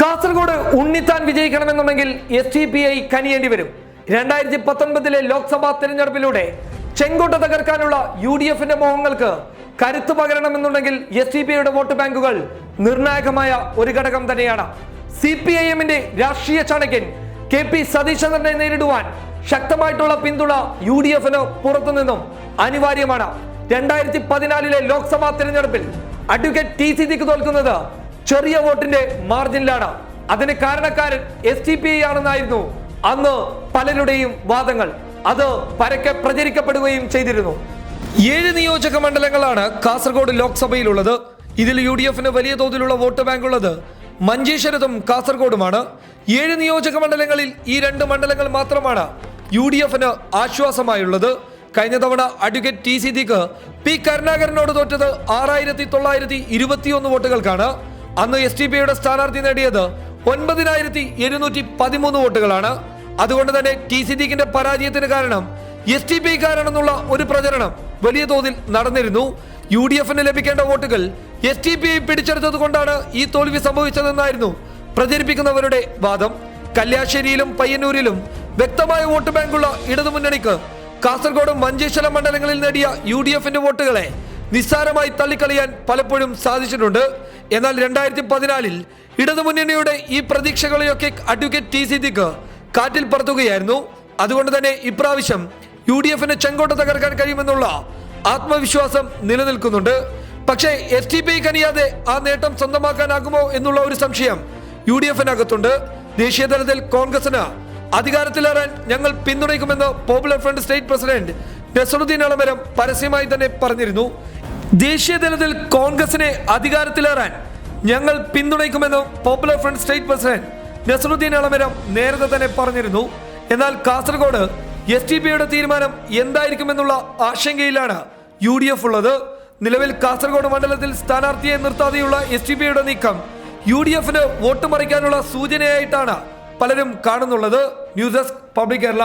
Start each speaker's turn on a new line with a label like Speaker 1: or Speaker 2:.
Speaker 1: Kasaragod Unnithan വിജയിക്കണമെന്നുണ്ടെങ്കിൽ SDPI കനിയേണ്ടി വരും. 2019 ലോക്സഭാ തെരഞ്ഞെടുപ്പിലൂടെ ചെങ്കോട്ട തകർക്കാനുള്ള UDFന്റെ മോഹങ്ങൾക്ക് കരുത്തു പകരണമെന്നുണ്ടെങ്കിൽ SDPIയുടെ വോട്ട് ബാങ്കുകൾ നിർണായകമായ ഒരു ഘടകം തന്നെയാണ്. CPIMന്റെ രാഷ്ട്രീയ ചാണക്യൻ KP സതീശചന്ദ്രനെ നേരിടുവാൻ ശക്തമായിട്ടുള്ള പിന്തുണ UDFന് പുറത്തുനിന്നും അനിവാര്യമാണ്. 2014 ലോക്സഭാ തെരഞ്ഞെടുപ്പിൽ അഡ്വക്കേറ്റ് ടി സിദ്ദിഖ് തോൽക്കുന്നത് ചെറിയ വോട്ടിന്റെ മാർജിനിലാണ്. അതിന് കാരണക്കാരൻ SDPI ആണെന്നായിരുന്നു അന്ന് പലരുടെയും വാദങ്ങൾ. അത് പരക്കെ പ്രചരിക്കപ്പെടുകയും ചെയ്തിരുന്നു. 7 നിയോജക മണ്ഡലങ്ങളാണ് കാസർഗോഡ് ലോക്സഭയിലുള്ളത്. ഇതിൽ UDFന് വലിയ തോതിലുള്ള വോട്ട് ബാങ്ക് ഉള്ളത് മഞ്ചേശ്വരത്തും കാസർഗോഡുമാണ്. 7 നിയോജക മണ്ഡലങ്ങളിൽ ഈ 2 മണ്ഡലങ്ങൾ മാത്രമാണ് UDFന് ആശ്വാസമായുള്ളത്. കഴിഞ്ഞ തവണ അഡ്വക്കേറ്റ് ടി സിദ്ദിഖ് പി കരുണാകരനോട് തോറ്റത് 6921 വോട്ടുകൾക്കാണ്. അന്ന് SDPIയുടെ സ്ഥാനാർത്ഥി നേടിയത് 9713 വോട്ടുകളാണ്. അതുകൊണ്ട് തന്നെ ടി സിദ്ദിഖിന്റെ പരാജയത്തിന് കാരണം SDPIക്കാരാണെന്നുള്ള ഒരു പ്രചരണം വലിയ തോതിൽ നടന്നിരുന്നു. UDFന് ലഭിക്കേണ്ട വോട്ടുകൾ SDPI പിടിച്ചെടുത്തത് കൊണ്ടാണ് ഈ തോൽവി സംഭവിച്ചതെന്നായിരുന്നു പ്രചരിപ്പിക്കുന്നവരുടെ വാദം. കല്യാശ്ശേരിയിലും പയ്യന്നൂരിലും വ്യക്തമായ വോട്ട് ബാങ്കുള്ള ഇടതുമുന്നണിക്ക് കാസർഗോഡ് മഞ്ചേശ്വരം മണ്ഡലങ്ങളിൽ നേടിയ UDFന്റെ വോട്ടുകളെ നിസ്സാരമായി തള്ളിക്കളയാൻ പലപ്പോഴും സാധിച്ചിട്ടുണ്ട്. എന്നാൽ 2014 ഇടതുമുന്നണിയുടെ ഈ പ്രതീക്ഷകളെയൊക്കെ അഡ്വക്കേറ്റ് ടി സിദ്ദിഖ് കാറ്റിൽ പറത്തുകയായിരുന്നു. അതുകൊണ്ട് തന്നെ ഇപ്രാവശ്യം UDFന് ചെങ്കോട്ട തകർക്കാൻ കഴിയുമെന്നുള്ള ആത്മവിശ്വാസം നിലനിൽക്കുന്നുണ്ട്. പക്ഷേ SDPI കനിയാതെ ആ നേട്ടം സ്വന്തമാക്കാനാകുമോ എന്നുള്ള ഒരു സംശയം UDFനകത്തുണ്ട്. ദേശീയ തലത്തിൽ കോൺഗ്രസിന് അധികാരത്തിലേറാൻ ഞങ്ങൾ പിന്തുണയ്ക്കുമെന്ന് popular front state president Nasaruddin Elamaram പരസ്യമായി തന്നെ പറഞ്ഞിരുന്നു. ദേശീയ തലത്തിൽ കോൺഗ്രസിനെ അധികാരത്തിലേറാൻ ഞങ്ങൾ പിന്തുണയ്ക്കുമെന്ന് popular front state president Nasaruddin Elamaram നേരത്തെ തന്നെ പറഞ്ഞിരുന്നു. എന്നാൽ കാസർഗോഡ് SDPIയുടെ തീരുമാനം എന്തായിരിക്കുമെന്നുള്ള ആശങ്കയിലാണ് UDF ഉള്ളത്. നിലവിൽ കാസർഗോഡ് മണ്ഡലത്തിൽ സ്ഥാനാർത്ഥിയെ നിർത്താതെയുള്ള SDPIയുടെ നീക്കം UDFന് വോട്ട് മറിക്കാനുള്ള സൂചനയായിട്ടാണ് പലരും കാണുന്നുള്ളത്. News desk public Kerala.